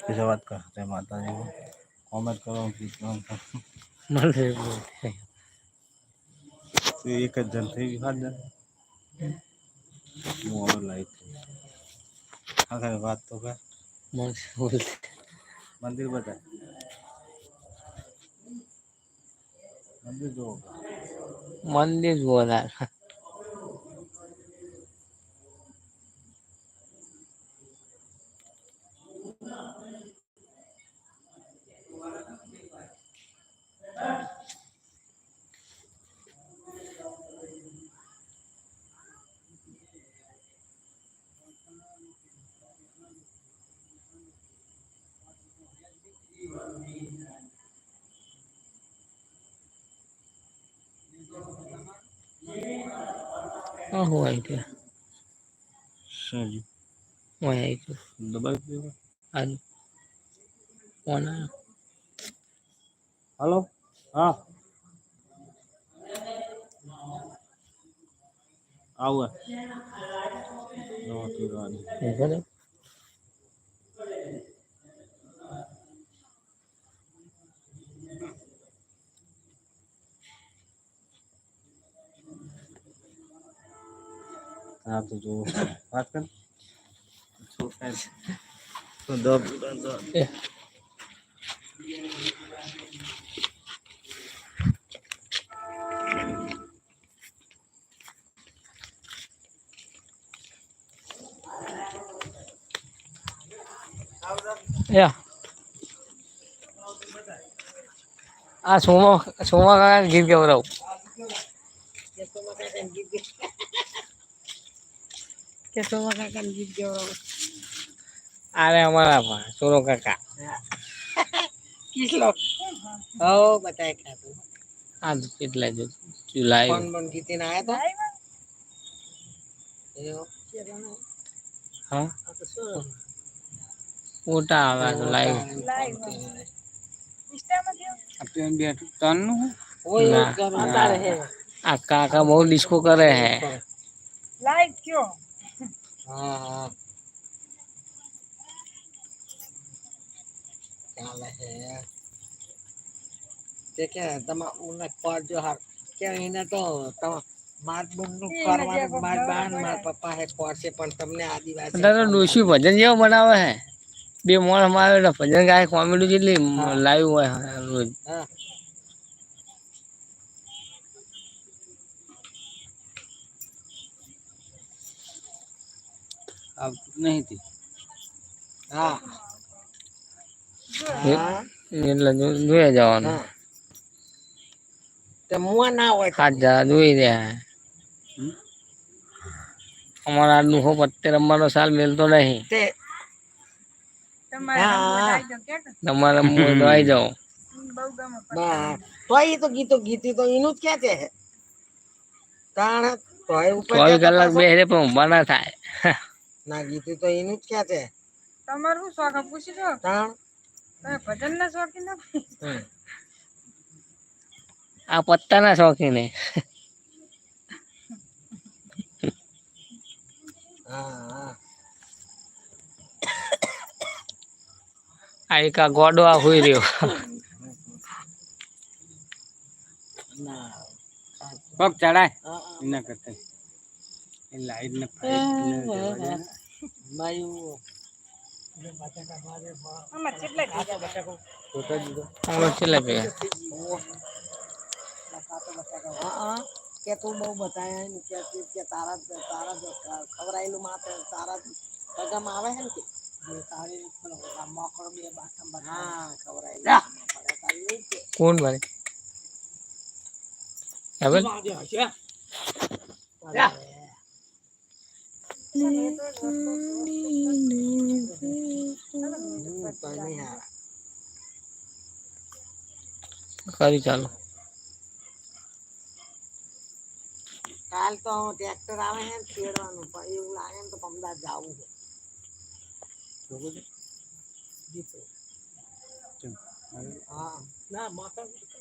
कैसे बात करते हैं माता जी को कमेंट करो तो एक जन थे हाथ जन मोबाइल लाइट अगर बात तो कर मंदिर बता मंदिर जो होगा मंदिर बोला हुआ ही थे सही वही दबाई दो आज फोन आया हेलो हाँ आऊँगा देखो दे आप तो जो बात कर तो दो या आ सोमा सोमा का गिर के बताओ अरे हमारा सोनो काका किस लोग ओ बताए क्या तू आज कितला जो जुलाई कौन बन कितने आया था हाँ मोटा आवाज लाइव अपने भी तनु वो ना आता रहे काका बहुत डिस्को कर रहे हैं लाइक क्यों हाँ हाँ क्या है देखे तम उन्हें पर जो हर क्या इन्हें तो तम मार बुन्नु करवाने मार बहन मार पापा है पर से पर तुमने आदिवासी तो डोशी भजन जेव बनावे है બે મોણ મારે ભજન ગાય કોમેડી જેટલી લાઈવ હોય રોજ अब नहीं थी हाँ એટલે જોઈ જવાનું तो मुआ ना हो હાથ જરા જોઈ રહ્યા અમારા આજનું હો પત્તે રમવાનો સાલ મેલતો નહીં તમારે દવાઈ જાઓ तो ये तो गीतो गीती तो इनु क्या थे ताण तो है ऊपर 24 क्या કલાક બેહરે પણ ઊભા ના થાય ना गीती तो इनु क्या थे તમારું શોખ પૂછી જો તાણ તમે ભજન ના શોખી નથી આ પત્તાના શોખીન હે हाँ આ એક ગોડો આ હોઈ રહ્યો पग चढ़ाए ना करते लाइट ने मायू ચલે પે क्या तू बहु बताया है क्या क्या तारा तारा खबर आइलू माते तारा पगम आवे है कि ये तारे मकर में बात हाँ खबर आइलू કોણ ભાઈ હવે કરી ચાલો काल तो ट्रैक्टर आवे हैं छेड़वानु पर એવું લાગે ને તો અમદાવાદ જાવું છે હા ના માતા